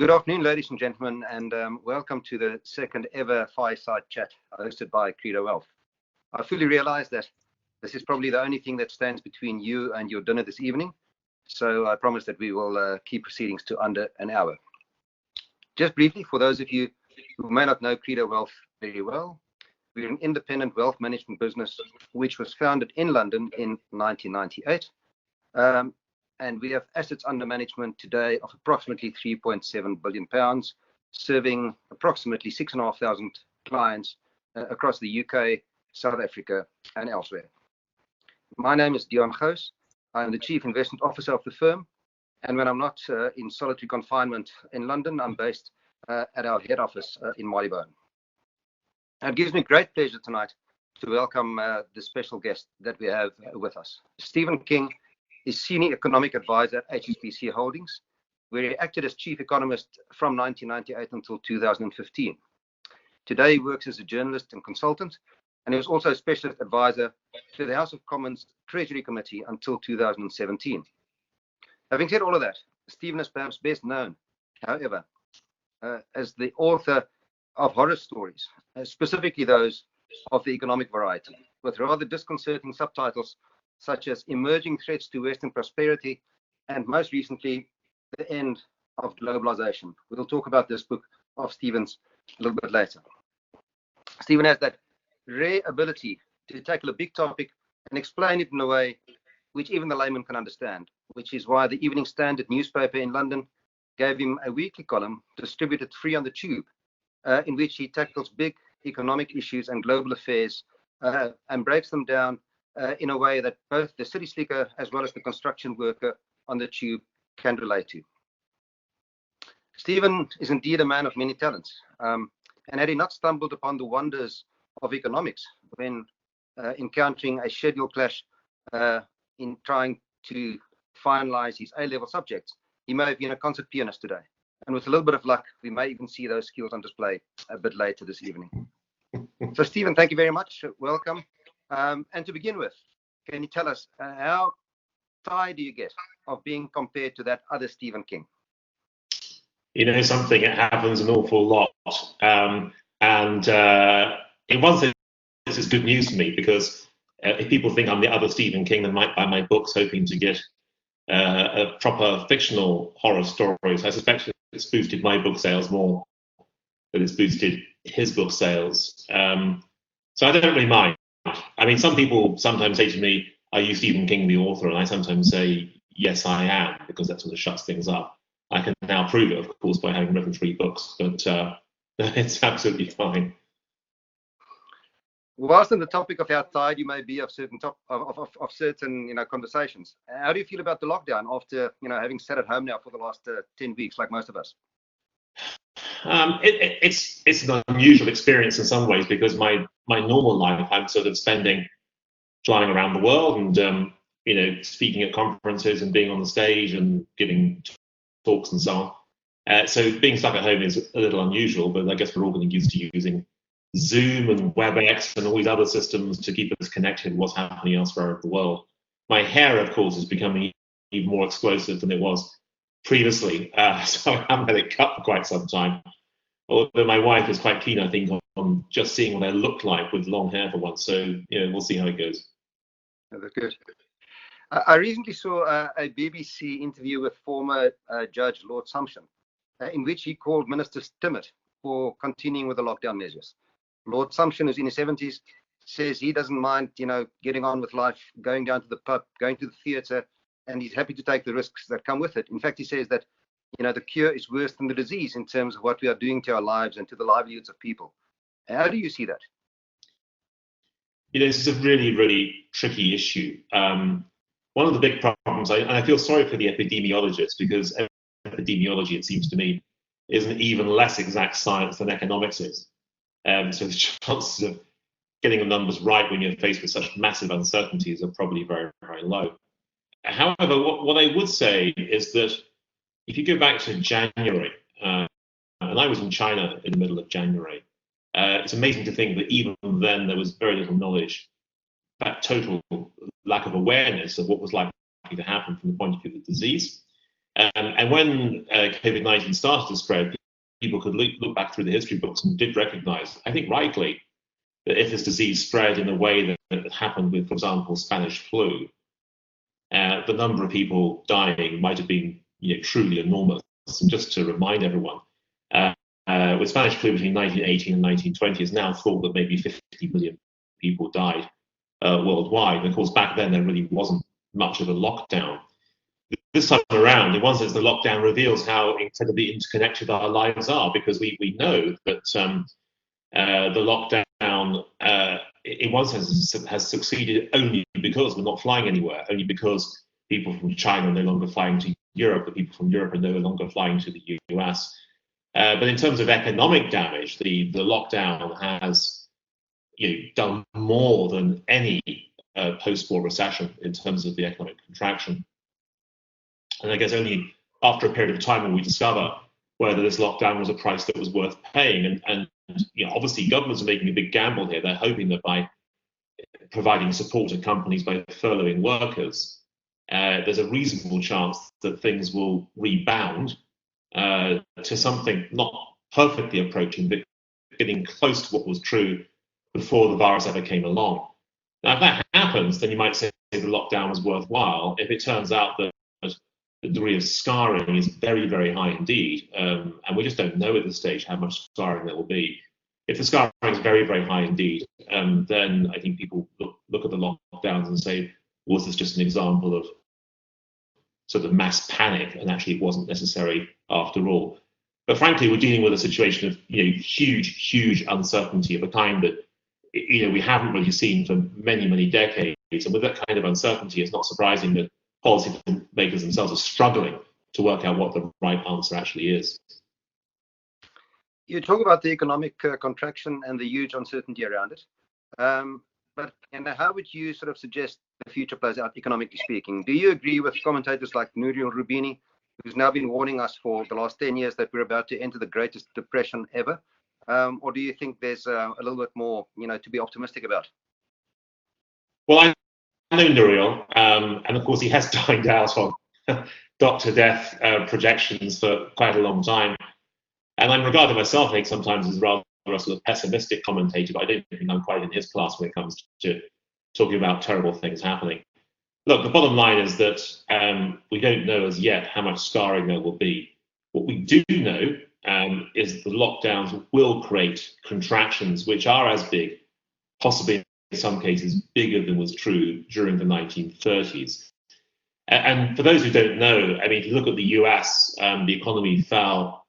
Good afternoon, ladies and gentlemen, and welcome to the second ever Fireside chat hosted by Credo Wealth. I fully realize that this is probably the only thing that stands between you and your dinner this evening, so I promise that we will keep proceedings to under an hour. Just briefly, for those of you who may not know Credo Wealth very well, we're an independent wealth management business which was founded in London in 1998. And we have assets under management today of approximately £3.7 billion, serving approximately 6,500 clients across the UK, South Africa, and elsewhere. My name is Deon Gouws. I'm the Chief Investment Officer of the firm. And when I'm not in solitary confinement in London, I'm based at our head office in Marylebone. It gives me great pleasure tonight to welcome the special guest that we have with us. Stephen King is Senior Economic Advisor at HSBC Holdings, where he acted as Chief Economist from 1998 until 2015. Today, he works as a journalist and consultant, and he was also a Specialist Advisor to the House of Commons Treasury Committee until 2017. Having said all of that, Stephen is perhaps best known, however, as the author of horror stories, specifically those of the economic variety, with rather disconcerting subtitles such as Emerging Threats to Western Prosperity, and most recently, The End of Globalization. We'll talk about this book of Stephen's a little bit later. Stephen has that rare ability to tackle a big topic and explain it in a way which even the layman can understand, which is why the Evening Standard newspaper in London gave him a weekly column distributed free on the tube, in which he tackles big economic issues and global affairs and breaks them down in a way that both the city slicker as well as the construction worker on the tube can relate to. Stephen is indeed a man of many talents, and had he not stumbled upon the wonders of economics when encountering a schedule clash in trying to finalize his A-level subjects, he may have been a concert pianist today. And with a little bit of luck, we may even see those skills on display a bit later this evening. So Stephen, thank you very much. Welcome. And to begin with, can you tell us how tired do you get of being compared to that other Stephen King? You know something, it happens an awful lot. In one sense, this is good news for me, because if people think I'm the other Stephen King, they might buy my books hoping to get a proper fictional horror stories. I suspect it's boosted my book sales more than it's boosted his book sales. So I don't really mind. I mean, some people sometimes say to me, are you Stephen King, the author? And I sometimes say, yes, I am, because that sort of shuts things up. I can now prove it, of course, by having written 3 books, but it's absolutely fine. Whilst on the topic of how tired you may be of certain certain conversations, how do you feel about the lockdown after having sat at home now for the last 10 weeks, like most of us? It's an unusual experience in some ways, because my normal life, I'm sort of flying around the world and speaking at conferences and being on the stage and giving talks and so on. So being stuck at home is a little unusual, but I guess we're all getting used to using Zoom and WebEx and all these other systems to keep us connected with what's happening elsewhere in the world. My hair, of course, is becoming even more explosive than it was previously, so I haven't had it cut for quite some time. Although my wife is quite keen, I think, on just seeing what I look like with long hair for once. So, we'll see how it goes. That's good. I recently saw a BBC interview with former Judge Lord Sumption, in which he called ministers timid for continuing with the lockdown measures. Lord Sumption, who's in his 70s, says he doesn't mind, getting on with life, going down to the pub, going to the theatre, and he's happy to take the risks that come with it. In fact, he says that the cure is worse than the disease in terms of what we are doing to our lives and to the livelihoods of people. How do you see that? This is a really, really tricky issue. One of the big problems, and I feel sorry for the epidemiologists, because epidemiology, it seems to me, is an even less exact science than economics is. So the chances of getting the numbers right when you're faced with such massive uncertainties are probably very, very low. However, what I would say is that if you go back to January, and I was in China in the middle of January, it's amazing to think that even then there was very little knowledge, that total lack of awareness of what was likely to happen from the point of view of the disease. And when COVID-19 started to spread, people could look back through the history books and did recognize, I think rightly, that if this disease spread in a way that happened with, for example, Spanish flu, the number of people dying might have been truly enormous. And just to remind everyone, with Spanish flu between 1918 and 1920, it's now thought that maybe 50 million people died worldwide. And of course, back then there really wasn't much of a lockdown. This time around, in one sense, the lockdown reveals how incredibly interconnected our lives are, because we know that the lockdown, in one sense, has succeeded only because we're not flying anywhere, only because people from China are no longer flying to Europe, the people from Europe are no longer flying to the US. But in terms of economic damage, the lockdown has done more than any post-war recession in terms of the economic contraction. And I guess only after a period of time will we discover whether this lockdown was a price that was worth paying. And obviously governments are making a big gamble here. They're hoping that by providing support to companies by furloughing workers, there's a reasonable chance that things will rebound to something not perfectly approaching, but getting close to what was true before the virus ever came along. Now, if that happens, then you might say the lockdown was worthwhile. If it turns out that the degree of scarring is very, very high indeed, and we just don't know at this stage how much scarring there will be. If the scarring is very, very high indeed, then I think people look at the lockdowns and say, was this just an example of sort of mass panic, and actually it wasn't necessary after all. But frankly, we're dealing with a situation of huge, huge uncertainty of a kind that we haven't really seen for many, many decades. And with that kind of uncertainty, it's not surprising that policy makers themselves are struggling to work out what the right answer actually is. You talk about the economic contraction and the huge uncertainty around it. But how would you sort of suggest the future plays out economically speaking? Do you agree with commentators like Nouriel Roubini, who's now been warning us for the last 10 years that we're about to enter the greatest depression ever? Or do you think there's a little bit more, to be optimistic about? Well, I know Nouriel, and of course he has dined out on Dr. Death projections for quite a long time. And I'm regarded myself, I think, sometimes as rather a sort of pessimistic commentator, but I don't think I'm quite in his class when it comes to talking about terrible things happening. Look, the bottom line is that we don't know as yet how much scarring there will be. What we do know is the lockdowns will create contractions which are as big, possibly in some cases bigger than was true during the 1930s. And for those who don't know, I mean, if you look at the US, the economy fell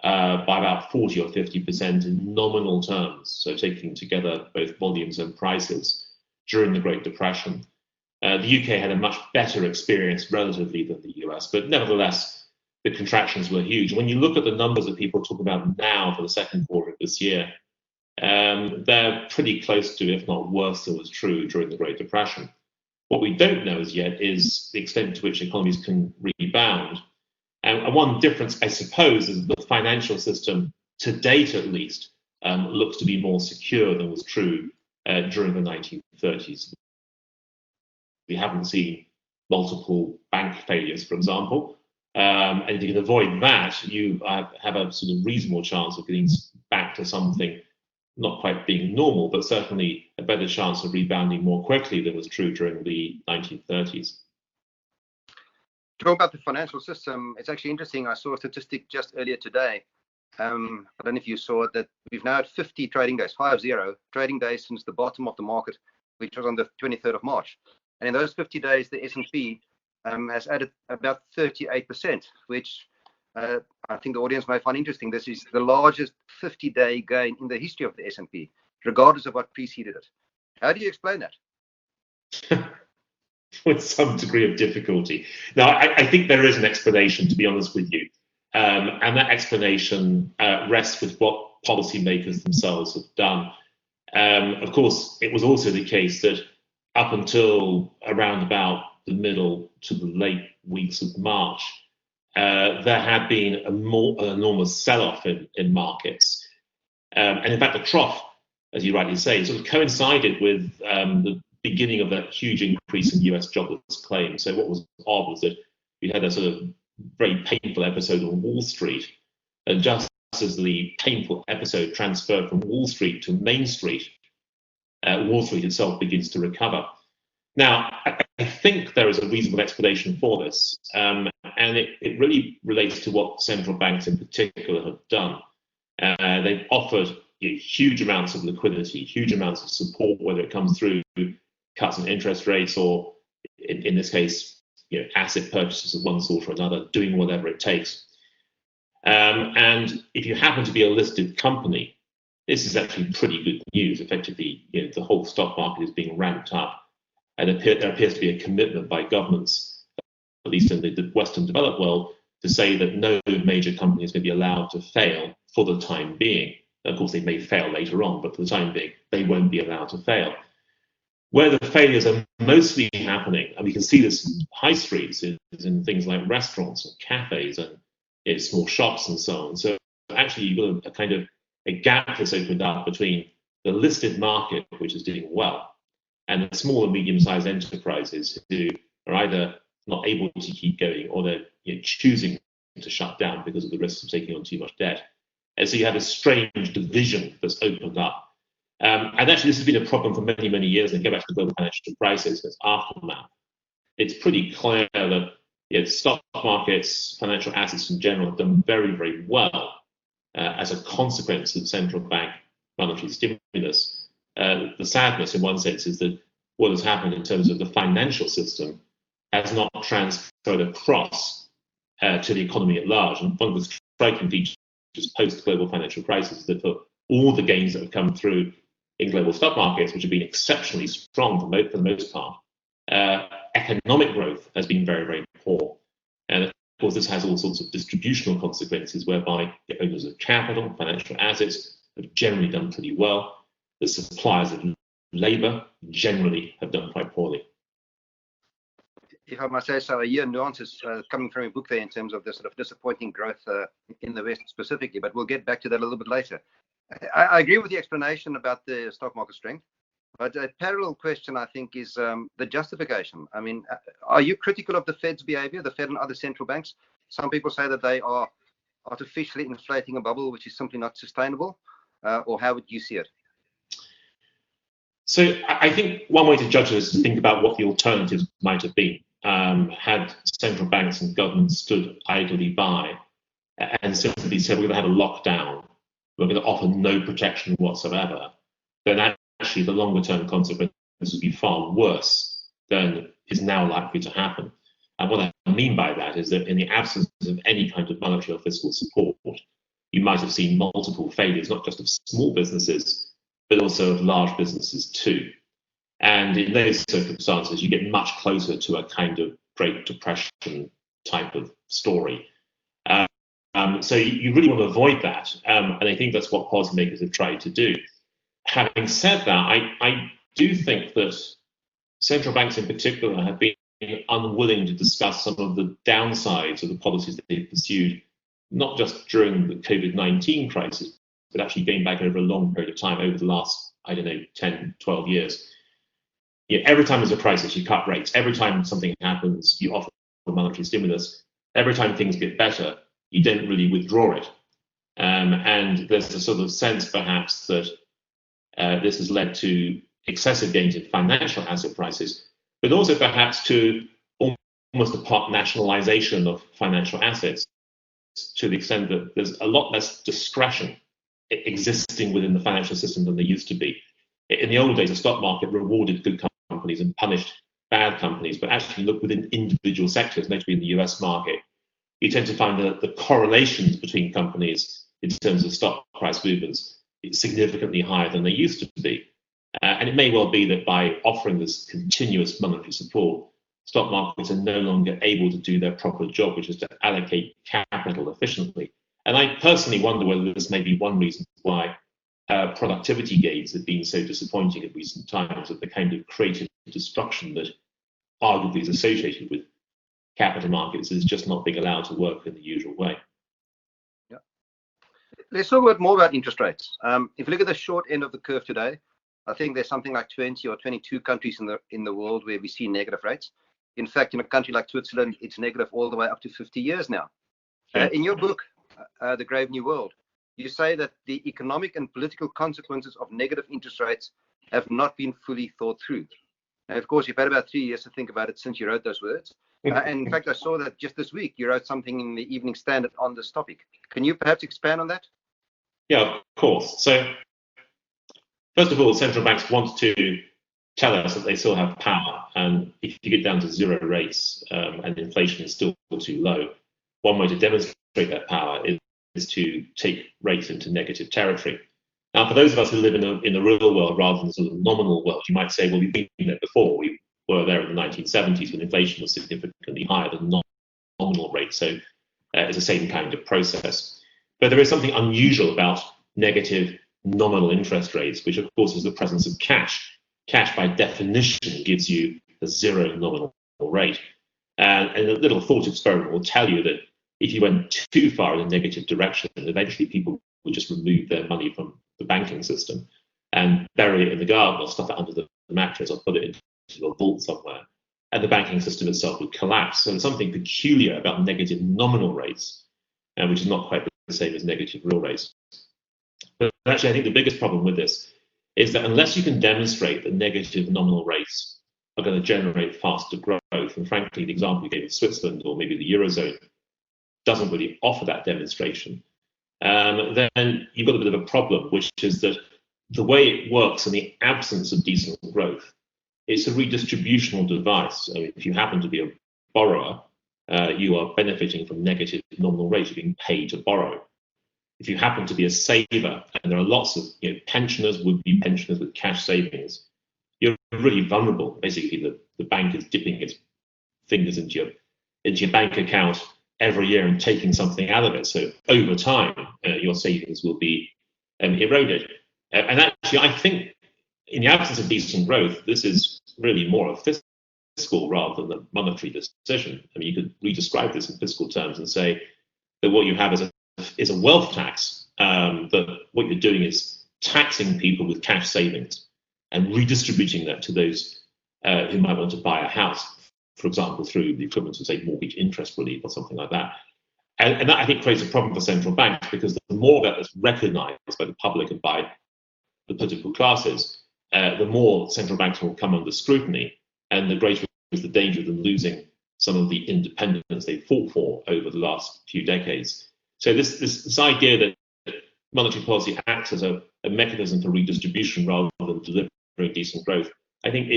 by about 40 or 50% in nominal terms, so taking together both volumes and prices during the Great Depression. The UK had a much better experience relatively than the US, but nevertheless, the contractions were huge. When you look at the numbers that people talk about now for the second quarter of this year, they're pretty close to, if not worse, than was true during the Great Depression. What we don't know as yet is the extent to which economies can rebound. And one difference, I suppose, is the financial system, to date at least, looks to be more secure than was true during the 1930s. We haven't seen multiple bank failures, for example. And if you can avoid that, you have a sort of reasonable chance of getting back to something not quite being normal, but certainly a better chance of rebounding more quickly than was true during the 1930s. Talk about the financial system. It's actually interesting. I saw a statistic just earlier today. I don't know if you saw it, that we've now had 50 trading days, 50 trading days since the bottom of the market, which was on the 23rd of March. And in those 50 days, the S&P has added about 38%, which I think the audience may find interesting. This is the largest 50-day gain in the history of the S&P, regardless of what preceded it. How do you explain that? With some degree of difficulty. Now, I think there is an explanation, to be honest with you. And that explanation rests with what policymakers themselves have done. Of course, it was also the case that up until around about the middle to the late weeks of March, there had been an enormous sell-off in markets. And in fact, the trough, as you rightly say, sort of coincided with the beginning of that huge increase in US jobless claims. So what was odd was that we had a sort of very painful episode on Wall Street. And just as the painful episode transferred from Wall Street to Main Street, Wall Street itself begins to recover. Now, I think there is a reasonable explanation for this, and it really relates to what central banks in particular have done. They've offered huge amounts of liquidity, huge amounts of support, whether it comes through cuts in interest rates or, in this case, asset purchases of one sort or another, doing whatever it takes. And if you happen to be a listed company, this is actually pretty good news. Effectively, the whole stock market is being ramped up. And there appears to be a commitment by governments, at least in the Western developed world, to say that no major company is going to be allowed to fail for the time being. Of course, they may fail later on, but for the time being, they won't be allowed to fail. Where the failures are mostly happening, and we can see this in high streets, is in things like restaurants and cafes and small shops and so on. So actually, you've got a gap that's opened up between the listed market, which is doing well, and the small and medium-sized enterprises who are either not able to keep going or they're choosing to shut down because of the risks of taking on too much debt. And so you have a strange division that's opened up. And actually, this has been a problem for many, many years. And go back to the global financial crisis, its aftermath. It's pretty clear that stock markets, financial assets in general, have done very, very well as a consequence of central bank monetary stimulus. The sadness, in one sense, is that what has happened in terms of the financial system has not transferred across to the economy at large. And one of the striking features post-global financial crisis is that for all the gains that have come through in global stock markets, which have been exceptionally strong for the most part, economic growth has been very, very poor. And of course, this has all sorts of distributional consequences whereby the owners of capital, financial assets, have generally done pretty well. The suppliers of labour generally have done quite poorly. If I must say so, I hear nuances coming from your book there in terms of the sort of disappointing growth in the West specifically, but we'll get back to that a little bit later. I agree with the explanation about the stock market strength, but a parallel question, I think, is the justification. I mean, are you critical of the Fed's behavior, the Fed and other central banks? Some people say that they are artificially inflating a bubble, which is simply not sustainable, or how would you see it? So I think one way to judge it is to think about what the alternatives might have been had central banks and governments stood idly by and simply said, we're going to have a lockdown, we're going to offer no protection whatsoever, then actually the longer term consequences would be far worse than is now likely to happen. And what I mean by that is that in the absence of any kind of monetary or fiscal support, you might have seen multiple failures, not just of small businesses, but also of large businesses too. And in those circumstances, you get much closer to a kind of Great Depression type of story. So you really want to avoid that. And I think that's what policymakers have tried to do. Having said that, I do think that central banks in particular have been unwilling to discuss some of the downsides of the policies that they've pursued, not just during the COVID-19 crisis, but actually going back over a long period of time, over the last, 10, 12 years. Every time there's a crisis, you cut rates. Every time something happens, you offer monetary stimulus. Every time things get better, you don't really withdraw it. And there's a sort of sense, perhaps, that this has led to excessive gains in financial asset prices, but also perhaps to almost a part nationalization of financial assets, to the extent that there's a lot less discretion existing within the financial system than there used to be. In the old days, the stock market rewarded good companies and punished bad companies, but actually look within individual sectors, notably in the US market, you tend to find that the correlations between companies in terms of stock price movements is significantly higher than they used to be. And it may well be that by offering this continuous monetary support, stock markets are no longer able to do their proper job, which is to allocate capital efficiently. And I personally wonder whether this may be one reason why productivity gains have been so disappointing in recent times, that the kind of creative destruction that arguably is associated with capital markets is just not being allowed to work in the usual way. Yeah. Let's talk a bit more about interest rates. If you look at the short end of the curve today, I think there's something like 20 or 22 countries in the world where we see negative rates. In fact, in a country like Switzerland, it's negative all the way up to 50 years now. Yeah. In your book, The Grave New World, you say that the economic and political consequences of negative interest rates have not been fully thought through. And of course, you've had about 3 years to think about it since you wrote those words. And in fact, I saw that just this week you wrote something in the Evening Standard on this topic. Can you perhaps expand on that? Yeah, of course. So, first of all, central banks want to tell us that they still have power. And if you get down to zero rates and inflation is still too low, one way to demonstrate that power is to take rates into negative territory. Now, for those of us who live in the real world rather than the sort of nominal world, you might say, well, we've been there before. We were there in the 1970s when inflation was significantly higher than nominal rates. So it's the same kind of process. But there is something unusual about negative nominal interest rates, which of course is the presence of cash. Cash, by definition, gives you a zero nominal rate. And a little thought experiment will tell you that if you went too far in a negative direction, eventually people would just remove their money from the banking system and bury it in the garden or stuff it under the mattress or put it into a vault somewhere. And the banking system itself would collapse. So there's something peculiar about negative nominal rates, which is not quite the same as negative real rates. But actually, I think the biggest problem with this is that unless you can demonstrate that negative nominal rates are going to generate faster growth, and frankly, the example you gave of Switzerland or maybe the Eurozone doesn't really offer that demonstration, then you've got a bit of a problem, which is that the way it works in the absence of decent growth, it's a redistributional device. I mean, if you happen to be a borrower, you are benefiting from negative nominal rates. You're being paid to borrow. If you happen to be a saver, and there are lots of pensioners, would-be pensioners with cash savings, you're really vulnerable. Basically, the bank is dipping its fingers into your bank account every year and taking something out of it. So over time, your savings will be eroded. And actually, I think in the absence of decent growth, this is really more a fiscal rather than a monetary decision. I mean, you could re-describe this in fiscal terms and say that what you have is a wealth tax, but what you're doing is taxing people with cash savings and redistributing that to those who might want to buy a house, for example, through the equivalent of, say, mortgage interest relief or something like that. And that, I think, creates a problem for central banks, because the more that is recognized by the public and by the political classes, the more central banks will come under scrutiny, and the greater is the danger of them losing some of the independence they fought for over the last few decades. So this idea that monetary policy acts as a mechanism for redistribution rather than delivering decent growth, I think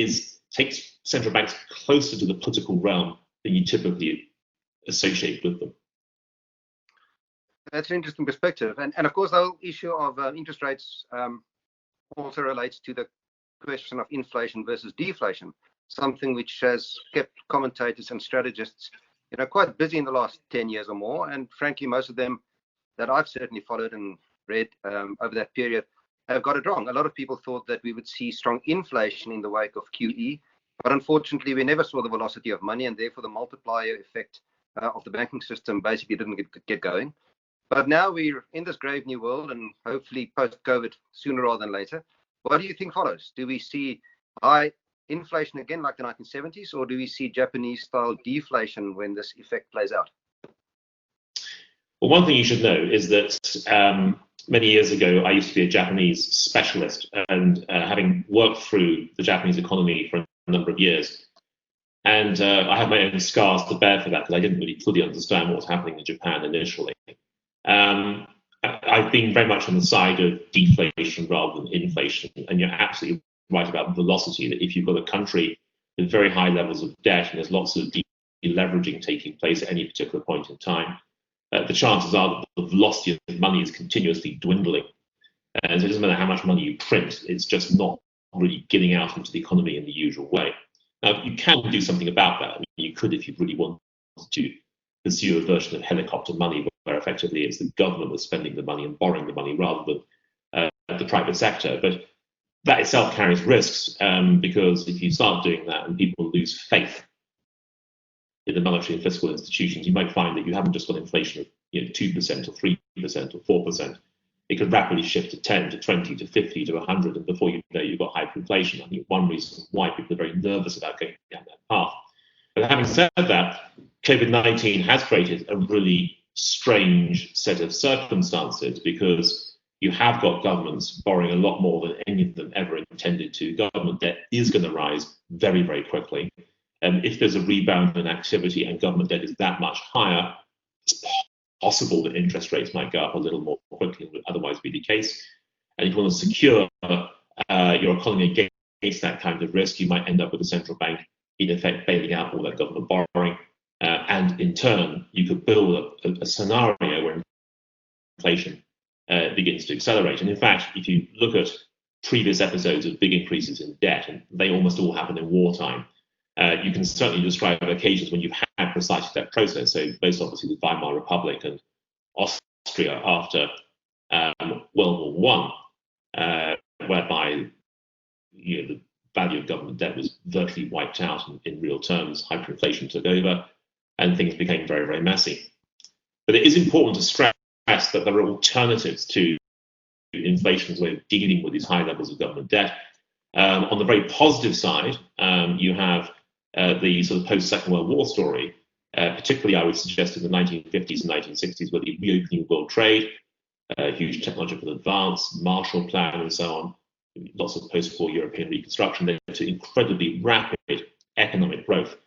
takes central banks closer to the political realm than you typically associate with them. That's an interesting perspective. And of course, the whole issue of interest rates also relates to the question of inflation versus deflation, something which has kept commentators and strategists quite busy in the last 10 years or more. And frankly, most of them that I've certainly followed and read over that period have got it wrong. A lot of people thought that we would see strong inflation in the wake of QE, but unfortunately, we never saw the velocity of money, and therefore the multiplier effect of the banking system basically didn't get going. But now we're in this grave new world, and hopefully post-COVID sooner rather than later. What do you think follows? Do we see high inflation again like the 1970s, or do we see Japanese-style deflation when this effect plays out? Well, one thing you should know is that many years ago, I used to be a Japanese specialist, and having worked through the Japanese economy for a number of years, and I have my own scars to bear for that, because I didn't really fully understand what was happening in Japan initially. I've been very much on the side of deflation rather than inflation, and you're absolutely right about velocity, that if you've got a country with very high levels of debt and there's lots of deleveraging taking place at any particular point in time, the chances are that the velocity of money is continuously dwindling. And so it doesn't matter how much money you print, it's just not really getting out into the economy in the usual way. Now, you can do something about that. I mean, you could, if you really wanted to, pursue a version of helicopter money, where effectively it's the government that's spending the money and borrowing the money rather than the private sector. But that itself carries risks, because if you start doing that and people lose faith in the monetary and fiscal institutions, you might find that you haven't just got inflation of 2% or 3% or 4%. It could rapidly shift to 10 to 20 to 50 to 100, and before you know, you've got hyperinflation. I think one reason why people are very nervous about going down that path. But having said that, COVID-19 has created a really strange set of circumstances, because you have got governments borrowing a lot more than any of them ever intended to. Government debt is going to rise very, very quickly. And if there's a rebound in activity and government debt is that much higher, it's possible that interest rates might go up a little more quickly than would otherwise be the case. And if you want to secure your economy against that kind of risk, you might end up with a central bank in effect bailing out all that government borrowing. And in turn, you could build a scenario where inflation begins to accelerate. And in fact, if you look at previous episodes of big increases in debt, and they almost all happen in wartime, you can certainly describe occasions when you've had precisely that process. So most obviously the Weimar Republic and Austria after World War I, whereby the value of government debt was virtually wiped out in real terms. Hyperinflation took over, and things became very, very messy. But it is important to stress that there are alternatives to inflation's way of dealing with these high levels of government debt. On the very positive side, you have the sort of post-Second World War story, particularly I would suggest in the 1950s and 1960s, with the reopening of world trade, huge technological advance, Marshall Plan, and so on. Lots of post-war European reconstruction led to incredibly rapid economic growth.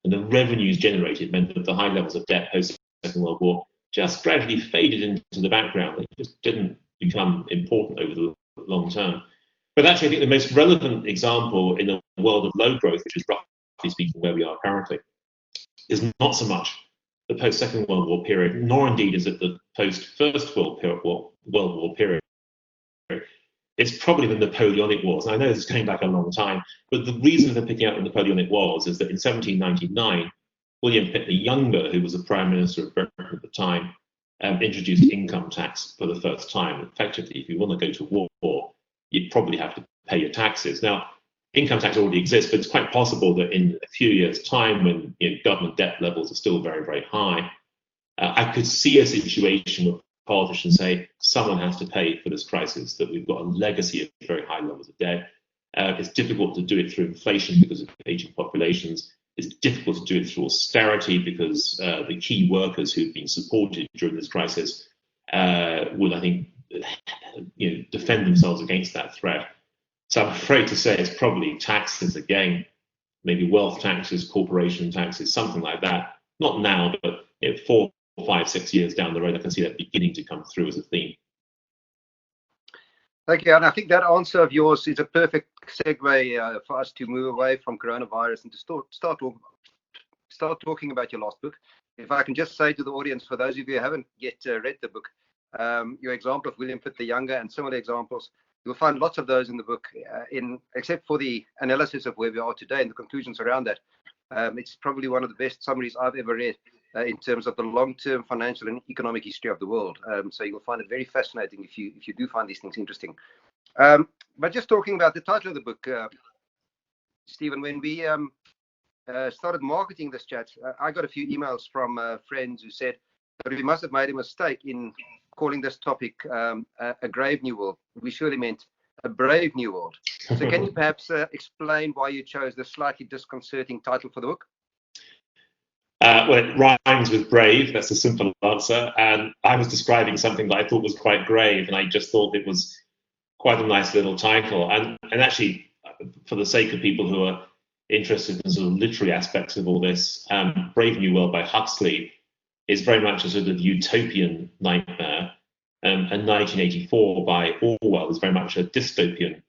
And the revenues generated meant that the high levels of debt post-Second World War just gradually faded into the background. They just didn't become important over the long term. But actually, I think the most relevant example in a world of low growth, which is roughly speaking where we are currently, is not so much the post-Second World War period, nor indeed is it the post-First World War period. It's probably the Napoleonic Wars. And I know this is going back a long time, but the reason for picking out the Napoleonic Wars is that in 1799, William Pitt the Younger, who was the Prime Minister of Britain at the time, introduced income tax for the first time. Effectively, if you want to go to war, you'd probably have to pay your taxes. Now, income tax already exists, but it's quite possible that in a few years' time, when government debt levels are still very, very high, I could see a situation where politicians say someone has to pay for this crisis, that we've got a legacy of very high levels of debt. It's difficult to do it through inflation because of aging populations. It's difficult to do it through austerity because the key workers who've been supported during this crisis would, I think, defend themselves against that threat. So I'm afraid to say it's probably taxes again, maybe wealth taxes, corporation taxes, something like that. Not now, but 4, 5, 6 years down the road, I can see that beginning to come through as a theme. Thank you, and I think that answer of yours is a perfect segue for us to move away from coronavirus and to start talking about your last book. If I can just say to the audience, for those of you who haven't yet read the book, your example of William Pitt the Younger and similar examples, you'll find lots of those in the book, except for the analysis of where we are today and the conclusions around that. It's probably one of the best summaries I've ever read in terms of the long-term financial and economic history of the world. So you'll find it very fascinating if you do find these things interesting. But just talking about the title of the book, Stephen, when we started marketing this chat, I got a few emails from friends who said that we must have made a mistake in calling this topic a grave new world. We surely meant a brave new world. So can you perhaps explain why you chose the slightly disconcerting title for the book? Well, it rhymes with brave. That's a simple answer. And I was describing something that I thought was quite grave, and I just thought it was quite a nice little title. And actually, for the sake of people who are interested in sort of literary aspects of all this, Brave New World by Huxley is very much a sort of utopian nightmare. And 1984 by Orwell is very much a dystopian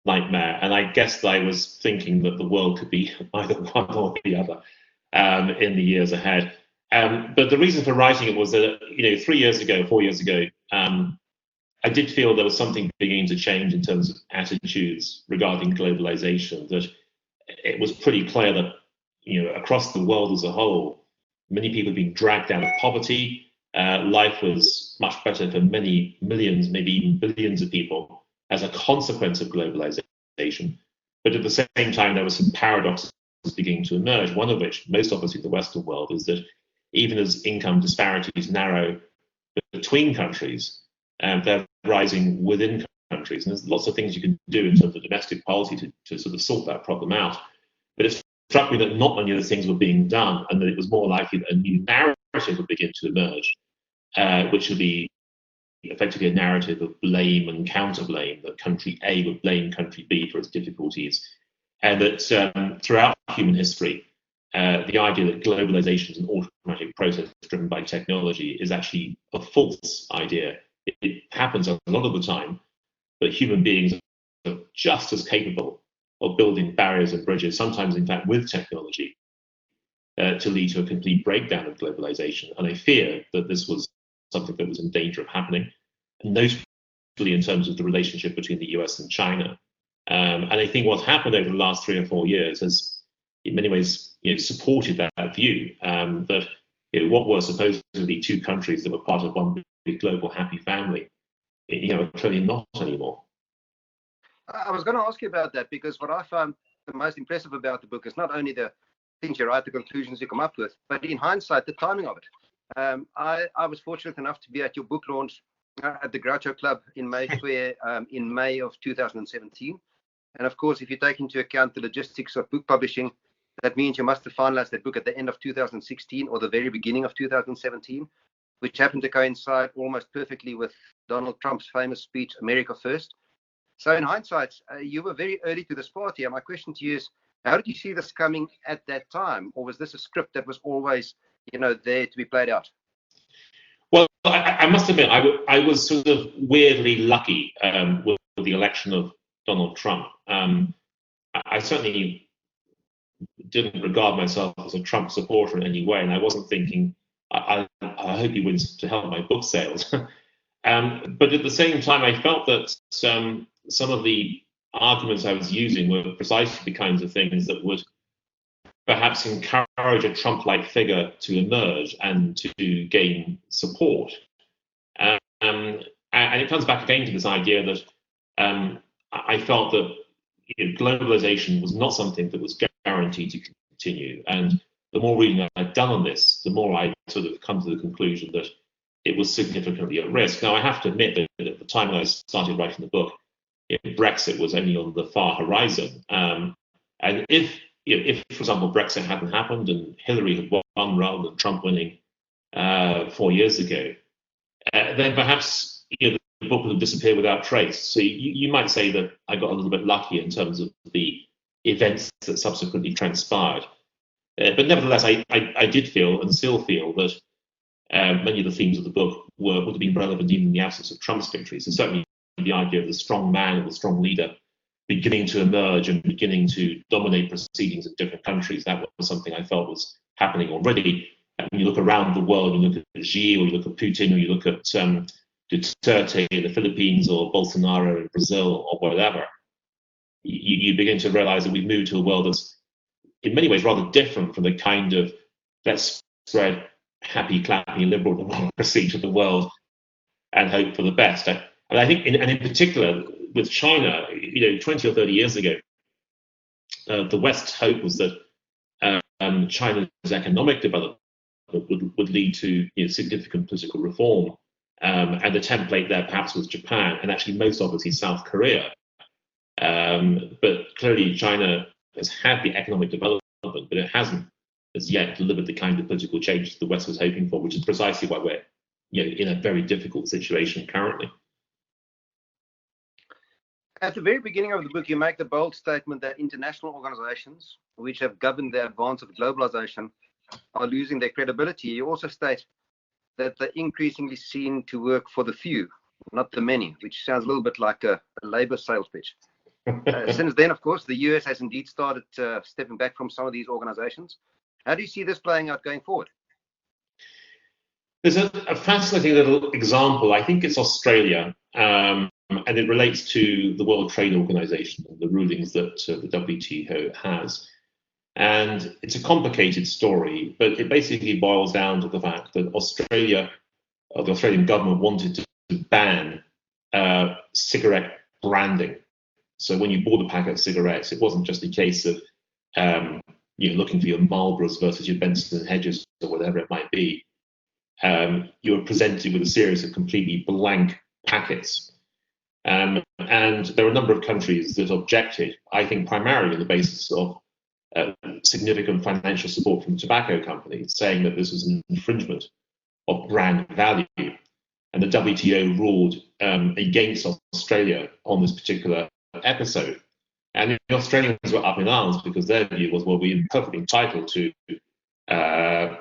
nightmare. And I guess that I was thinking that the world could be either one or the other in the years ahead. But the reason for writing it was that, 4 years ago, I did feel there was something beginning to change in terms of attitudes regarding globalization, that it was pretty clear that, across the world as a whole, many people being dragged out of poverty. Life was much better for many millions, maybe even billions of people as a consequence of globalization. But at the same time, there were some paradoxes beginning to emerge, one of which, most obviously the Western world, is that even as income disparities narrow between countries, they're rising within countries. And there's lots of things you can do in terms of domestic policy to sort of sort that problem out. But it's struck me that not many of the things were being done, and that it was more likely that a new narrative would begin to emerge, which would be effectively a narrative of blame and counter-blame, that country A would blame country B for its difficulties, and that throughout human history, the idea that globalization is an automatic process driven by technology is actually a false idea. It happens a lot of the time, but human beings are just as capable of building barriers and bridges, sometimes in fact with technology, to lead to a complete breakdown of globalization. And I fear that this was something that was in danger of happening, and notably in terms of the relationship between the US and China. And I think what's happened over the last 3 or 4 years has, in many ways, supported that view, that what were supposedly two countries that were part of one big global happy family, are clearly not anymore. I was going to ask you about that, because what I found the most impressive about the book is not only the things you write, the conclusions you come up with, but in hindsight, the timing of it. I was fortunate enough to be at your book launch at the Groucho Club in Mayfair in May of 2017. And of course, if you take into account the logistics of book publishing, that means you must have finalized that book at the end of 2016 or the very beginning of 2017, which happened to coincide almost perfectly with Donald Trump's famous speech, America First. So in hindsight, you were very early to this party. And my question to you is, how did you see this coming at that time? Or was this a script that was always, there to be played out? Well, I must admit, I was sort of weirdly lucky with the election of Donald Trump. I certainly didn't regard myself as a Trump supporter in any way, and I wasn't thinking, I hope he wins to help my book sales. But at the same time, I felt that some of the arguments I was using were precisely the kinds of things that would perhaps encourage a Trump-like figure to emerge and to gain support. And it comes back again to this idea that I felt that globalization was not something that was guaranteed to continue. And the more reading I'd done on this, the more I sort of come to the conclusion that it was significantly at risk. Now, I have to admit that at the time when I started writing the book, Brexit was only on the far horizon. And if, for example, Brexit hadn't happened and Hillary had won rather than Trump winning 4 years ago, then perhaps the book would have disappeared without trace. So you might say that I got a little bit lucky in terms of the events that subsequently transpired. But nevertheless, I did feel and still feel that many of the themes of the book would have been relevant even in the absence of Trump's victories. And certainly the idea of the strong man and the strong leader beginning to emerge and beginning to dominate proceedings in different countries, that was something I felt was happening already. And when you look around the world, you look at Xi, or you look at Putin, or you look at Duterte in the Philippines, or Bolsonaro in Brazil, or whatever, you begin to realize that we've moved to a world that's in many ways rather different from the kind of let's spread happy, clappy, liberal democracy to the world and hope for the best. And I think, in particular, with China, 20 or 30 years ago, the West's hope was that China's economic development would lead to significant political reform. And the template there perhaps was Japan, and actually most obviously South Korea. But clearly China has had the economic development, but it hasn't as yet delivered the kind of political change the West was hoping for, which is precisely why we're in a very difficult situation currently. At the very beginning of the book, you make the bold statement that international organizations, which have governed the advance of globalization, are losing their credibility. You also state that they're increasingly seen to work for the few, not the many, which sounds a little bit like a labor sales pitch. Since then, of course, the US has indeed started stepping back from some of these organizations. How do you see this playing out going forward? There's a fascinating little example. I think it's Australia, and it relates to the World Trade Organization and the rulings that the WTO has. And it's a complicated story, but it basically boils down to the fact that Australia, or the Australian government, wanted to ban cigarette branding. So when you bought a packet of cigarettes, it wasn't just a case of looking for your Marlboros versus your Benson and Hedges or whatever it might be. You were presented with a series of completely blank packets. And there were a number of countries that objected, I think primarily on the basis of significant financial support from tobacco companies, saying that this was an infringement of brand value. And the WTO ruled against Australia on this particular episode. And the Australians were up in arms because their view was, well, we're perfectly entitled to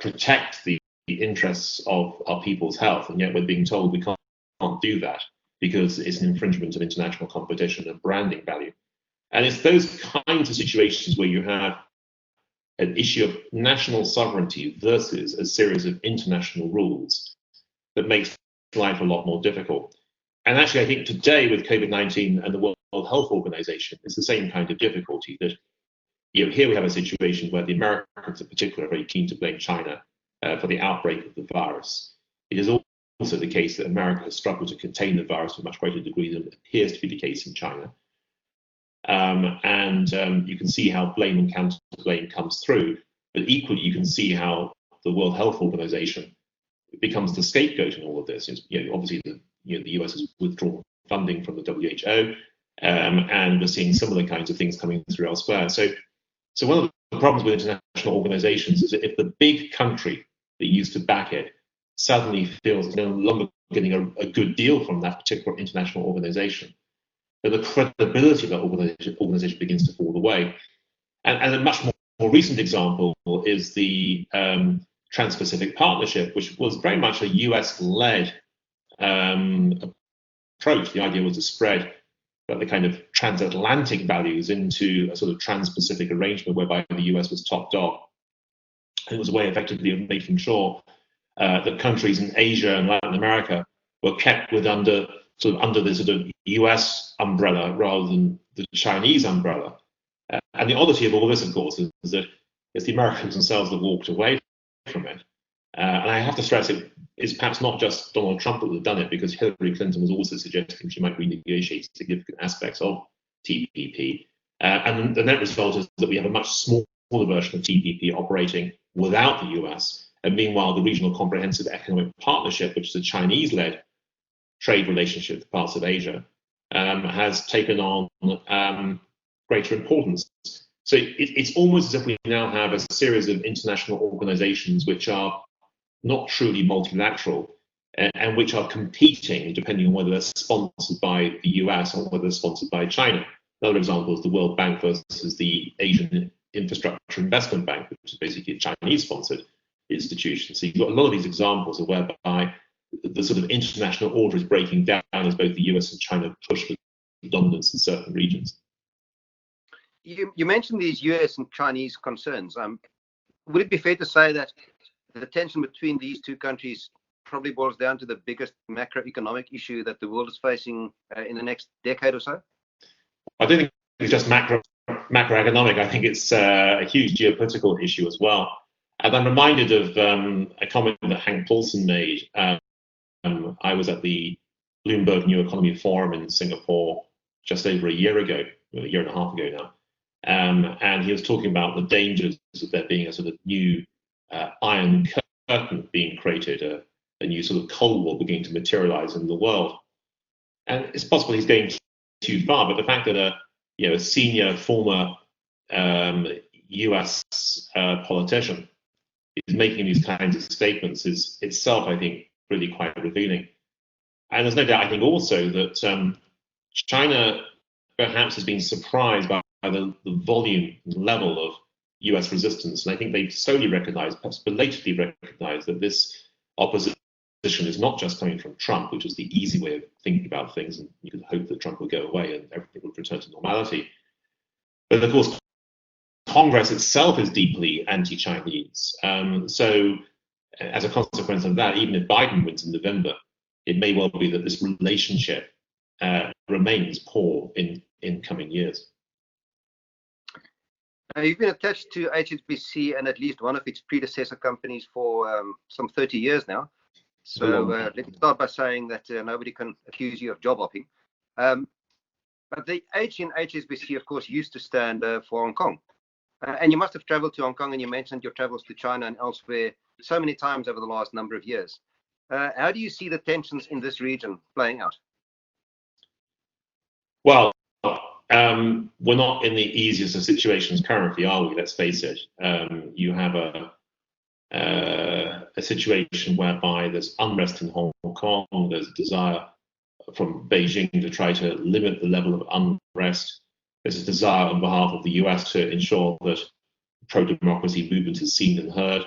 protect the interests of our people's health, and yet we're being told we can't do that because it's an infringement of international competition and branding value. And it's those kinds of situations where you have an issue of national sovereignty versus a series of international rules that makes life a lot more difficult. And actually, I think today with COVID-19 and the World Health Organization, it's the same kind of difficulty that, here we have a situation where the Americans in particular are very keen to blame China for the outbreak of the virus. It is also the case that America has struggled to contain the virus to a much greater degree than appears to be the case in China. You can see how blame and counter-blame comes through, but equally you can see how the World Health Organization becomes the scapegoat in all of this. Obviously the US has withdrawn funding from the WHO, and we're seeing similar kinds of things coming through elsewhere. So one of the problems with international organizations is that if the big country that used to back it suddenly feels it's no longer getting a good deal from that particular international organization, then the credibility of that organization begins to fall away. And a much more recent example is the Trans-Pacific Partnership, which was very much a US-led approach. The idea was to spread the kind of transatlantic values into a sort of trans-Pacific arrangement whereby the US was top dog. And it was a way effectively of making sure that countries in Asia and Latin America were kept under the sort of US umbrella rather than the Chinese umbrella. And the oddity of all this, of course, is that it's the Americans themselves that walked away from it. And I have to stress it's perhaps not just Donald Trump that would have done it, because Hillary Clinton was also suggesting she might renegotiate significant aspects of TPP. And the net result is that we have a much smaller version of TPP operating without the US. And meanwhile, the Regional Comprehensive Economic Partnership, which is a Chinese-led trade relationship with parts of Asia, has taken on greater importance. So it's almost as if we now have a series of international organizations which are not truly multilateral and which are competing depending on whether they're sponsored by the US or whether they're sponsored by China. Another example is the World Bank versus the Asian Infrastructure Investment Bank, which is basically a Chinese-sponsored institution. So you've got a lot of these examples of whereby the sort of international order is breaking down as both the US and China push for dominance in certain regions. You mentioned these US and Chinese concerns. Would it be fair to say that the tension between these two countries probably boils down to the biggest macroeconomic issue that the world is facing in the next decade or so? I don't think it's just macroeconomic. I think it's a huge geopolitical issue as well. And I'm reminded of a comment that Hank Paulson made. I was at the Bloomberg New Economy Forum in Singapore just over a year ago, a year and a half ago now. And he was talking about the dangers of there being a sort of new iron curtain being created, a new sort of Cold War beginning to materialize in the world. And it's possible he's going too far, but the fact that a senior former US politician is making these kinds of statements is itself, I think, really quite revealing. And there's no doubt, I think, also that China perhaps has been surprised by the volume and level of US resistance. And I think they've slowly recognized, perhaps belatedly recognized, that this opposition is not just coming from Trump, which is the easy way of thinking about things. And you could hope that Trump would go away and everything would return to normality. But of course, Congress itself is deeply anti-Chinese. So as a consequence of that, even if Biden wins in November, it may well be that this relationship remains poor in coming years. You've been attached to HSBC and at least one of its predecessor companies for some 30 years now. So let me start by saying that nobody can accuse you of job hopping. But the H in HSBC, of course, used to stand for Hong Kong. And you must have traveled to Hong Kong, and you mentioned your travels to China and elsewhere so many times over the last number of years. How do you see the tensions in this region playing out? Well, we're not in the easiest of situations currently, are we? Let's face it. You have a situation whereby there's unrest in Hong Kong, there's a desire from Beijing to try to limit the level of unrest. There's a desire on behalf of the US to ensure that pro-democracy movement is seen and heard.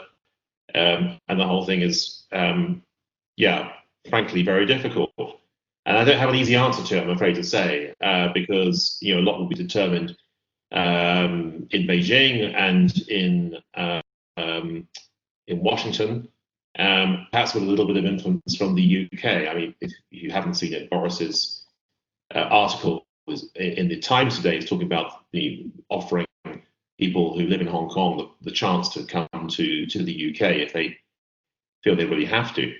And the whole thing is, frankly, very difficult. And I don't have an easy answer to it, I'm afraid to say, because a lot will be determined in Beijing and in Washington, perhaps with a little bit of influence from the UK. I mean, if you haven't seen it, Boris's article in the Times today is talking about offering people who live in Hong Kong the chance to come to the UK if they feel they really have to.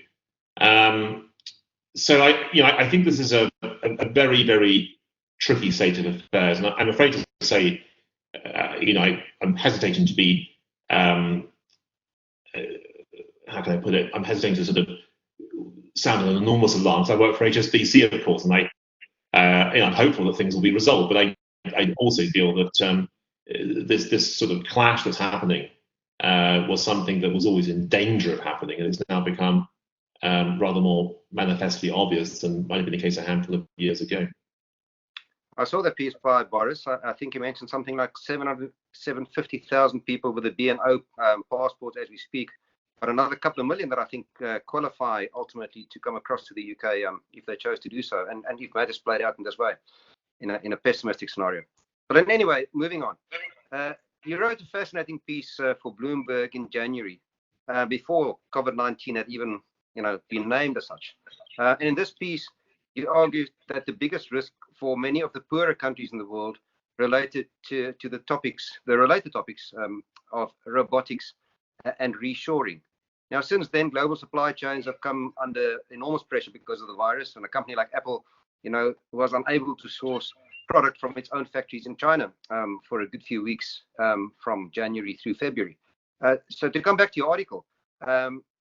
So I think this is a very, very tricky state of affairs, and I'm afraid to say, I'm hesitating to be, how can I put it? I'm hesitating to sort of sound an enormous alarm. So I work for HSBC, of course, and I'm hopeful that things will be resolved. But I also feel that this sort of clash that's happening was something that was always in danger of happening, and it's now become rather more manifestly obvious than might have been the case a handful of years ago. I saw that piece by Boris. I think he mentioned something like 750,000 people with a B&O passport as we speak, but another couple of million that I think qualify ultimately to come across to the UK if they chose to do so. And you've made it played out in this way, in a pessimistic scenario. But anyway, moving on. You wrote a fascinating piece for Bloomberg in January, before COVID-19 had even been named as such. And in this piece, you argued that the biggest risk for many of the poorer countries in the world related to the related topics of robotics and reshoring. Now, since then, global supply chains have come under enormous pressure because of the virus, and a company like Apple, was unable to source product from its own factories in China for a good few weeks from January through February. So to come back to your article,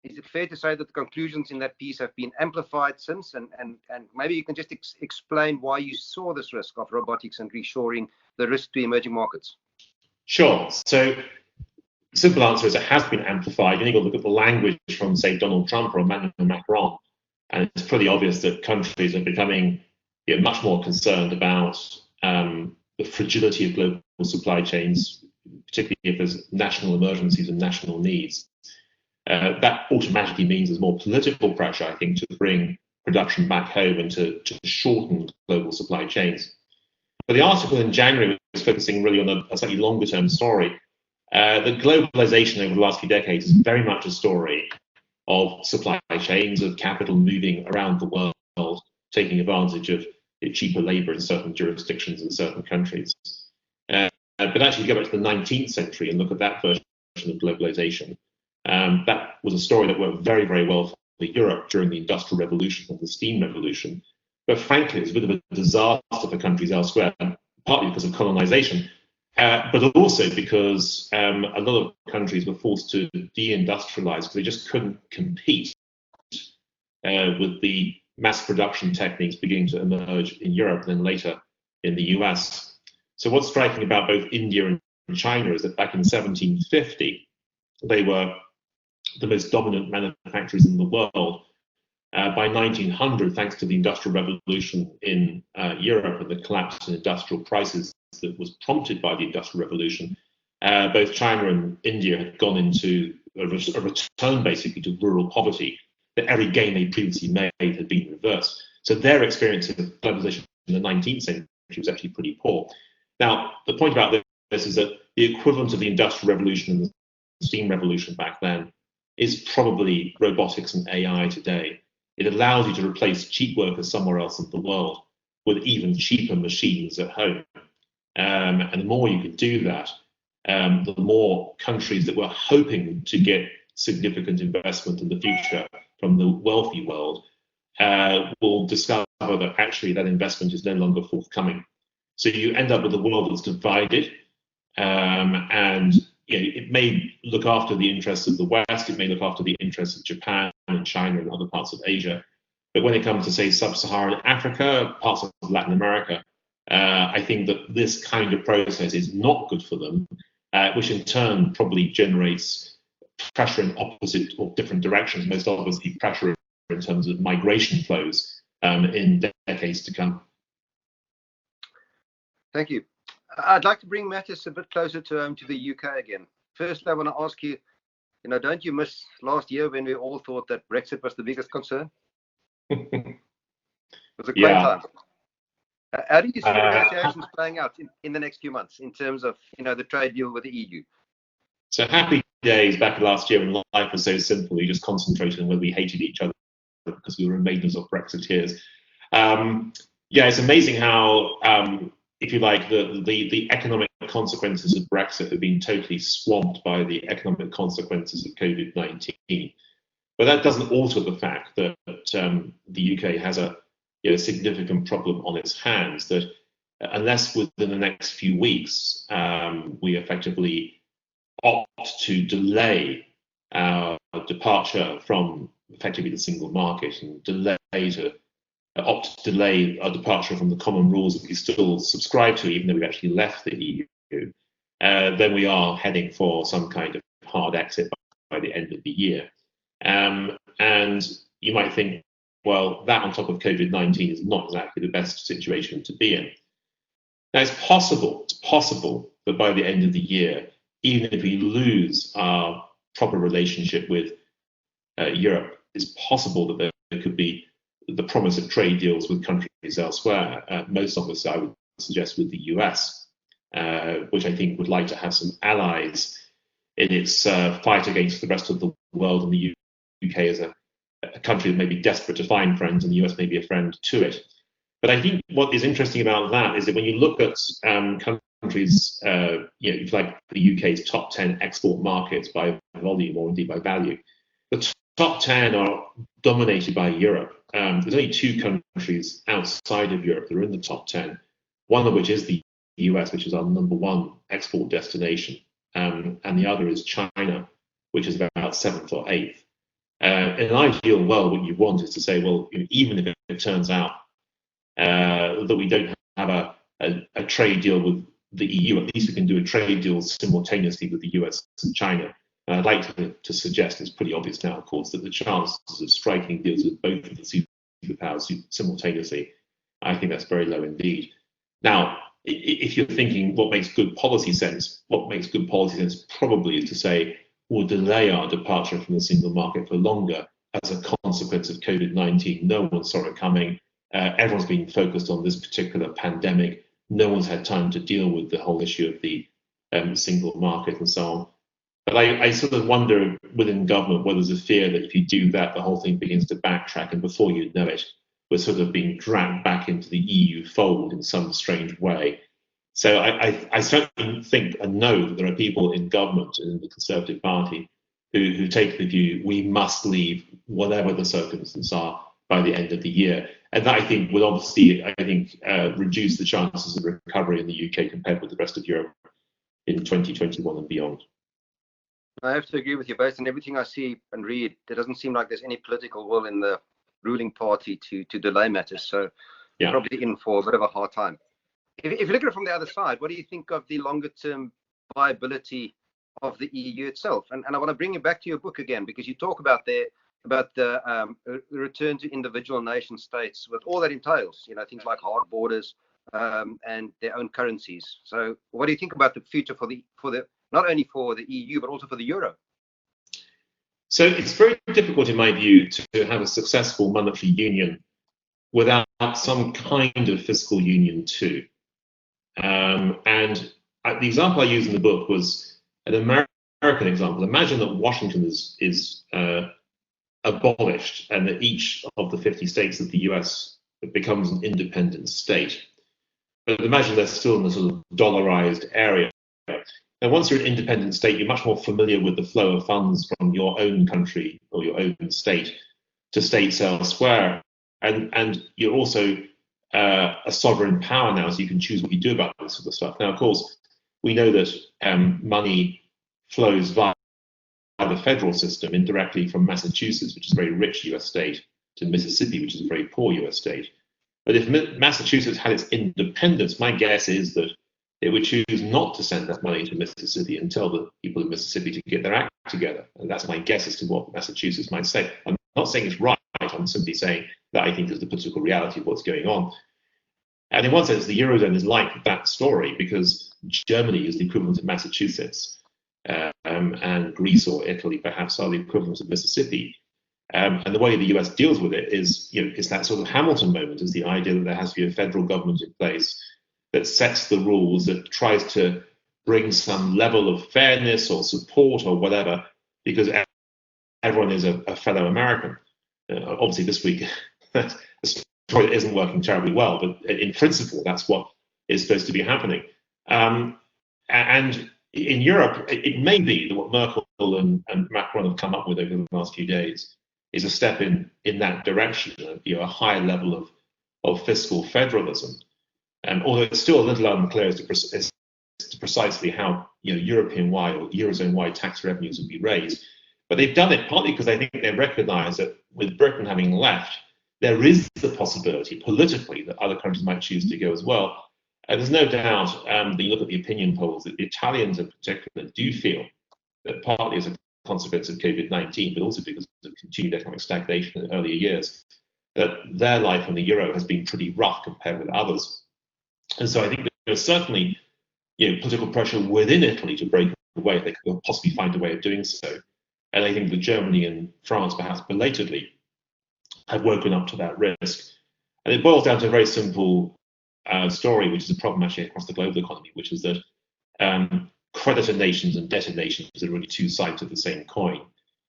is it fair to say that the conclusions in that piece have been amplified since? And maybe you can just explain why you saw this risk of robotics and reshoring, the risk to emerging markets. Sure. So the simple answer is it has been amplified. You need to look at the language from, say, Donald Trump or Emmanuel Macron, and it's pretty obvious that countries are becoming much more concerned about the fragility of global supply chains, particularly if there's national emergencies and national needs. That automatically means there's more political pressure, I think, to bring production back home and to shorten global supply chains. But the article in January was focusing really on a slightly longer term story. The globalization over the last few decades is very much a story of supply chains, of capital moving around the world, taking advantage of cheaper labor in certain jurisdictions in certain countries. But actually, go back to the 19th century and look at that version of globalization. That was a story that worked very, very well for Europe during the Industrial Revolution and the Steam Revolution. But frankly, it's a bit of a disaster for countries elsewhere, partly because of colonization, but also because a lot of countries were forced to deindustrialize because they just couldn't compete with the mass production techniques beginning to emerge in Europe and then later in the US. So what's striking about both India and China is that back in 1750, they were the most dominant manufacturers in the world. By 1900, thanks to the Industrial Revolution in Europe and the collapse in industrial prices that was prompted by the Industrial Revolution, both China and India had gone into a return basically to rural poverty. That every gain they previously made had been reversed. So their experience of globalization in the 19th century was actually pretty poor. Now, the point about this is that the equivalent of the Industrial Revolution and the Steam Revolution back then is probably robotics and AI today. It allows you to replace cheap workers somewhere else in the world with even cheaper machines at home. And the more you can do that, the more countries that were hoping to get significant investment in the future from the wealthy world will discover that actually that investment is no longer forthcoming. So you end up with a world that's divided, and it may look after the interests of the West, it may look after the interests of Japan and China and other parts of Asia. But when it comes to, say, sub-Saharan Africa, parts of Latin America, I think that this kind of process is not good for them, which in turn probably generates pressure in opposite or different directions, most obviously pressure in terms of migration flows in decades to come. Thank you. I'd like to bring matters a bit closer to the UK again. First, I want to ask you, don't you miss last year when we all thought that Brexit was the biggest concern? It was a quaint time. How do you see negotiations playing out in the next few months in terms of, the trade deal with the EU? So happy days back last year when life was so simple. We just concentrated on whether we hated each other because we were invaders of Brexiteers. Yeah, it's amazing how, if you like, the economic consequences of Brexit have been totally swamped by the economic consequences of COVID-19. But that doesn't alter the fact that the UK has a significant problem on its hands, that unless within the next few weeks we effectively opt to delay our departure from effectively the single market and opt to delay our departure from the common rules that we still subscribe to, even though we've actually left the EU, then we are heading for some kind of hard exit by the end of the year. And you might think, well, that on top of COVID-19 is not exactly the best situation to be in. Now, it's possible that by the end of the year, even if we lose our proper relationship with Europe, it's possible that there could be the promise of trade deals with countries elsewhere, most obviously I would suggest with the US, which I think would like to have some allies in its fight against the rest of the world, and the UK is a country that may be desperate to find friends, and the US may be a friend to it. But I think what is interesting about that is that when you look at countries, if like the UK's top 10 export markets by volume or indeed by value, the top 10 are dominated by Europe. There's only 2 countries outside of Europe that are in the top 10, one of which is the US, which is our #1 export destination, and the other is China, which is about 7th or 8th. In an ideal world, what you want is to say, well, even if it turns out that we don't have a trade deal with the EU, at least we can do a trade deal simultaneously with the US and China. And I'd like to suggest, it's pretty obvious now, of course, that the chances of striking deals with both of the superpowers simultaneously, I think that's very low indeed. Now, if you're thinking what makes good policy sense, probably is to say we'll delay our departure from the single market for longer as a consequence of COVID-19. No one saw it coming. Everyone's been focused on this particular pandemic. No one's had time to deal with the whole issue of the single market and so on. But I sort of wonder within government whether there's a fear that if you do that, the whole thing begins to backtrack, and before you know it, we're sort of being dragged back into the EU fold in some strange way. So I certainly think and know that there are people in government and in the Conservative Party who take the view we must leave whatever the circumstances are by the end of the year. And that, I think, would obviously, reduce the chances of recovery in the UK compared with the rest of Europe in 2021 and beyond. I have to agree with you. Based on everything I see and read, there doesn't seem like there's any political will in the ruling party to delay matters. So yeah, probably in for a bit of a hard time. If you look at it from the other side, what do you think of the longer term viability of the EU itself? And I want to bring you back to your book again, because you talk about the return to individual nation states with all that entails, things like hard borders and their own currencies. So what do you think about the future for the not only for the EU, but also for the euro? So it's very difficult, in my view, to have a successful monetary union without some kind of fiscal union too. And the example I used in the book was an American example. Imagine that Washington is abolished and that each of the 50 states of the US becomes an independent state. But imagine they're still in a sort of dollarized area. And once you're an independent state, you're much more familiar with the flow of funds from your own country or your own state to states elsewhere. And you're also a sovereign power now, so you can choose what you do about this sort of stuff. Now, of course, we know that money flows via the federal system indirectly from Massachusetts, which is a very rich US state, to Mississippi, which is a very poor US state. But if Massachusetts had its independence, my guess is that it would choose not to send that money to Mississippi and tell the people of Mississippi to get their act together. And that's my guess as to what Massachusetts might say. I'm not saying it's right. I'm simply saying that I think is the political reality of what's going on. And in one sense, the Eurozone is like that story because Germany is the equivalent of Massachusetts, and Greece or Italy perhaps are the equivalent of Mississippi. And the way the US deals with it is, it's that sort of Hamilton moment, is the idea that there has to be a federal government in place that sets the rules, that tries to bring some level of fairness or support or whatever, because everyone is a fellow American. Obviously, this week, a story that isn't working terribly well, but in principle, that's what is supposed to be happening. And in Europe, it may be that what Merkel and Macron have come up with over the last few days is a step in that direction, a higher level of fiscal federalism. Although it's still a little unclear as to precisely how European-wide or Eurozone-wide tax revenues would be raised. But they've done it partly because I think they recognise that with Britain having left, there is the possibility politically that other countries might choose to go as well. And there's no doubt that you look at the opinion polls that the Italians in particular do feel that partly as a consequence of COVID-19, but also because of continued economic stagnation in earlier years, that their life on the euro has been pretty rough compared with others. And so I think there's certainly political pressure within Italy to break away. They could possibly find a way of doing so. And I think that Germany and France, perhaps belatedly, have woken up to that risk. And it boils down to a very simple story, which is a problem actually across the global economy, which is that creditor nations and debtor nations are really two sides of the same coin.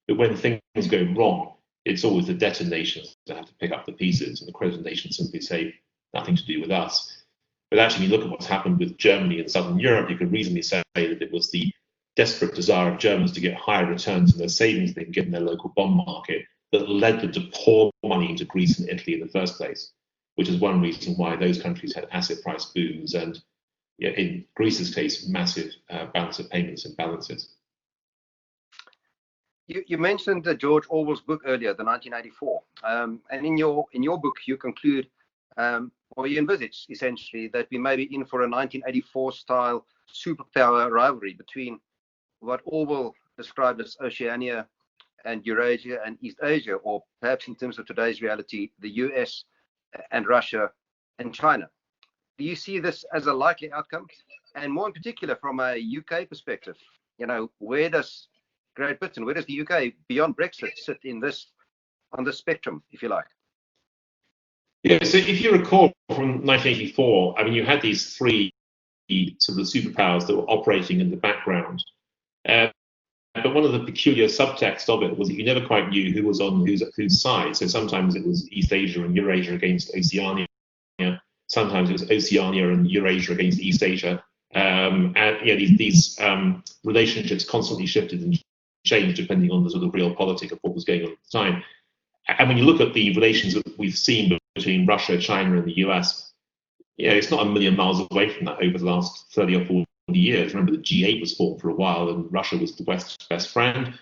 But when things go wrong, it's always the debtor nations that have to pick up the pieces, and the creditor nations simply say, nothing to do with us. But actually, when you look at what's happened with Germany and Southern Europe, you could reasonably say that it was the desperate desire of Germans to get higher returns on their savings they can get in their local bond market that led them to pour money into Greece and Italy in the first place, which is one reason why those countries had asset price booms and, in Greece's case, massive balance of payments imbalances. You mentioned George Orwell's book earlier, the 1984, and in your book you conclude, or you envisage essentially that we may be in for a 1984 style superpower rivalry between what Orwell described as Oceania and Eurasia and East Asia, or perhaps in terms of today's reality, the US and Russia and China. Do you see this as a likely outcome? And more in particular, from a UK perspective, where does Great Britain, where does the UK, beyond Brexit, sit on the spectrum, if you like? Yeah, so if you recall from 1984, I mean, you had these three sort of superpowers that were operating in the background. But one of the peculiar subtext of it was that you never quite knew who was on whose side. So sometimes it was East Asia and Eurasia against Oceania. Sometimes it was Oceania and Eurasia against East Asia. And these relationships constantly shifted and changed depending on the sort of realpolitik of what was going on at the time. And when you look at the relations that we've seen between Russia, China, and the US, it's not a million miles away from that over the last 30 or 40 years. Remember, the G8 was formed for a while, and Russia was the West's best friend.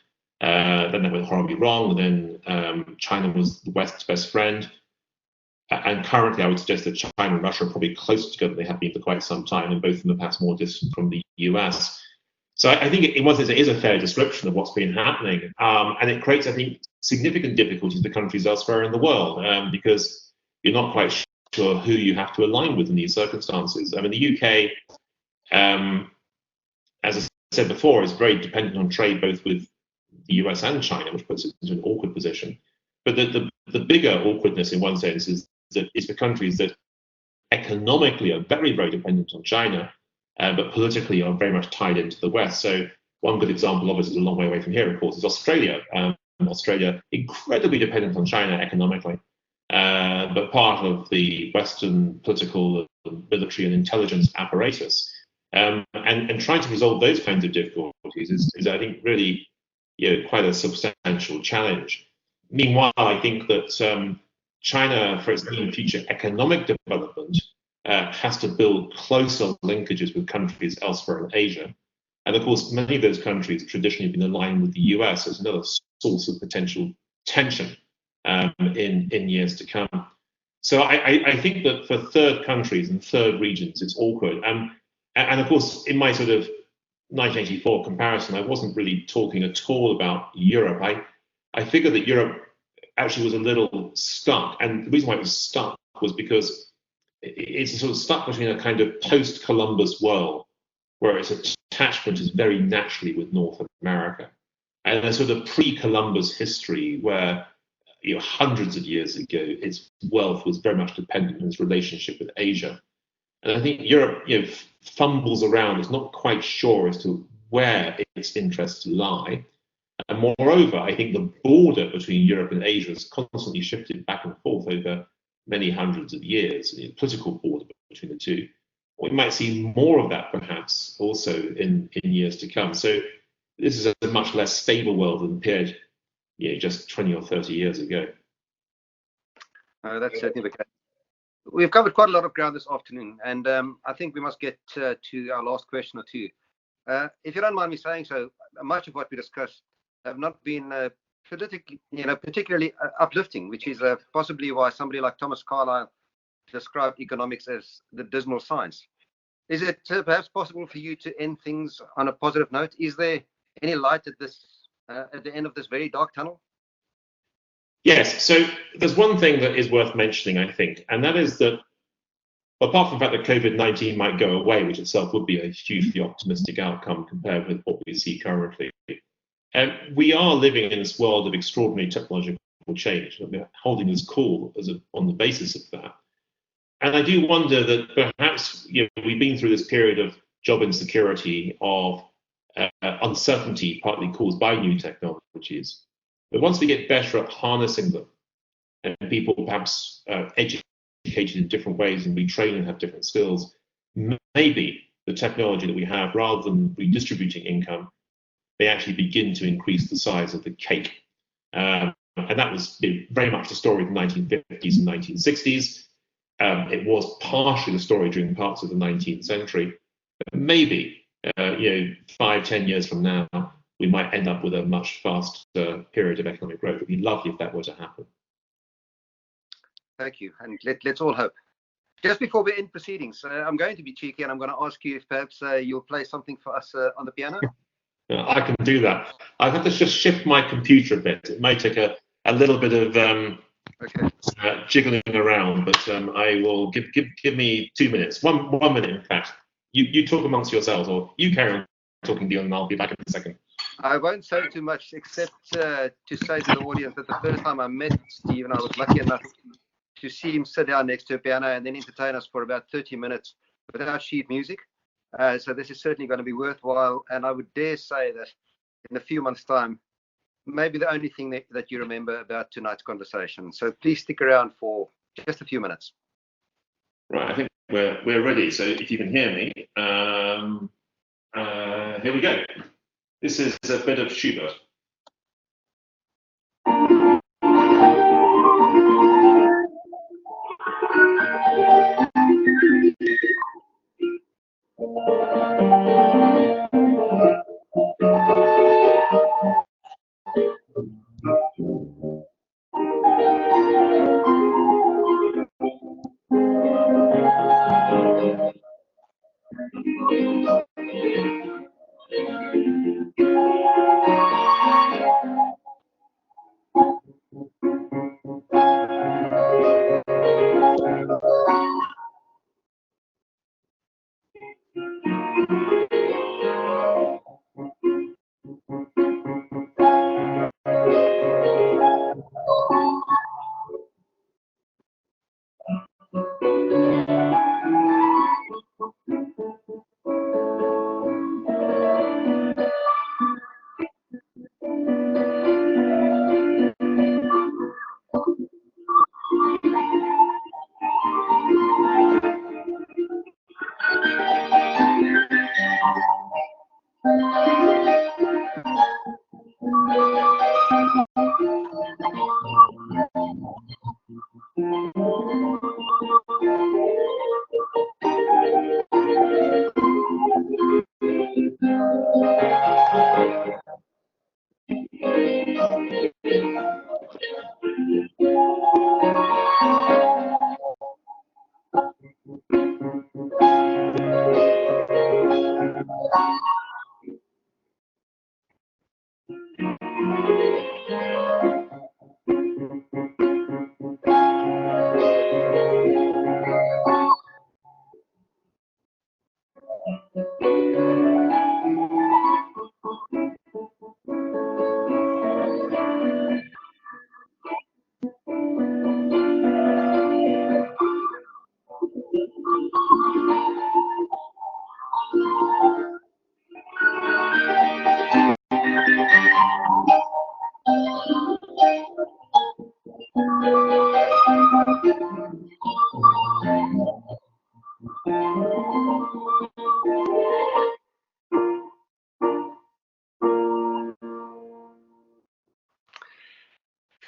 Then they went horribly wrong, and then China was the West's best friend. And currently, I would suggest that China and Russia are probably closer together than they have been for quite some time, and both of them are perhaps more distant from the US. So I think in one sense it is a fair description of what's been happening, and it creates, I think, significant difficulties for countries elsewhere in the world, because you're not quite sure who you have to align with in these circumstances. I mean, the UK, as I said before, is very dependent on trade both with the US and China, which puts it into an awkward position. But the bigger awkwardness in one sense is that it's for countries that economically are very, very dependent on China, but politically are very much tied into the West. So one good example of it is a long way away from here, of course, is Australia. Australia, incredibly dependent on China economically, but part of the Western political, military and intelligence apparatus. And trying to resolve those kinds of difficulties is I think, really quite a substantial challenge. Meanwhile, I think that China, for its own future economic development, has to build closer linkages with countries elsewhere in Asia. And of course, many of those countries have traditionally been aligned with the US as another source of potential tension in years to come. So I think that for third countries and third regions, it's awkward. And of course, in my sort of 1984 comparison, I wasn't really talking at all about Europe. I figured that Europe actually was a little stuck. And the reason why it was stuck was because it's sort of stuck between a kind of post-Columbus world where its attachment is very naturally with North America, and a sort of pre-Columbus history where, you know, hundreds of years ago, its wealth was very much dependent on its relationship with Asia. And I think Europe, you know, fumbles around, is not quite sure as to where its interests lie. And moreover, I think the border between Europe and Asia has constantly shifted back and forth over many hundreds of years, the political border between the two. We might see more of that perhaps also in years to come. So this is a much less stable world than appeared, you know, just 20 or 30 years ago. That's certainly the case. We've covered quite a lot of ground this afternoon, and I think we must get to our last question or two. If you don't mind me saying so, much of what we discussed have not been politically, you know, particularly uplifting, which is possibly why somebody like Thomas Carlyle described economics as the dismal science. Is it perhaps possible for you to end things on a positive note? Is there any light at the end of this very dark tunnel? Yes, so there's one thing that is worth mentioning, I think, and that is that apart from the fact that COVID-19 might go away, which itself would be a hugely optimistic outcome compared with what we see currently, we are living in this world of extraordinary technological change. We're holding this call on the basis of that. And I do wonder that perhaps, you know, we've been through this period of job insecurity, of uncertainty, partly caused by new technologies. But once we get better at harnessing them, and people perhaps educated in different ways and retrain and have different skills, maybe the technology that we have, rather than redistributing income, may actually begin to increase the size of the cake. And that was very much the story of the 1950s and 1960s. It was partially the story during parts of the 19th century. But maybe, you know, 5-10 years from now, we might end up with a much faster period of economic growth. It'd be lovely if that were to happen. Thank you, and let's all hope. Just before we end proceedings, I'm going to be cheeky, and I'm going to ask you if perhaps you'll play something for us on the piano. I can do that. I have to just shift my computer a bit. It may take a little bit of jiggling around, but I will give me 2 minutes. One minute, in fact. You talk amongst yourselves, or you carry on talking, Deon, and I'll be back in a second. I won't say too much, except to say to the audience that the first time I met Stephen, I was lucky enough to see him sit down next to a piano and then entertain us for about 30 minutes without sheet music. So this is certainly going to be worthwhile. And I would dare say that in a few months' time, maybe the only thing that you remember about tonight's conversation. So please stick around for just a few minutes. Right, I think we're ready. So if you can hear me, here we go. This is a bit of Schubert.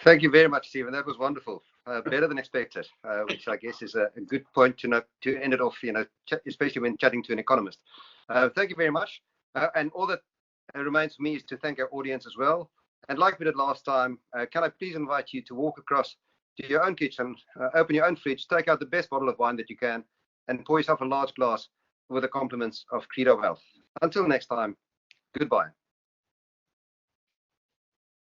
Thank you very much, Stephen. That was wonderful. Better than expected, which I guess is a good point to end it off. Especially when chatting to an economist. Thank you very much. And all that remains for me is to thank our audience as well. And like we did last time, can I please invite you to walk across to your own kitchen, open your own fridge, take out the best bottle of wine that you can, and pour yourself a large glass with the compliments of Credo Wealth. Until next time, goodbye.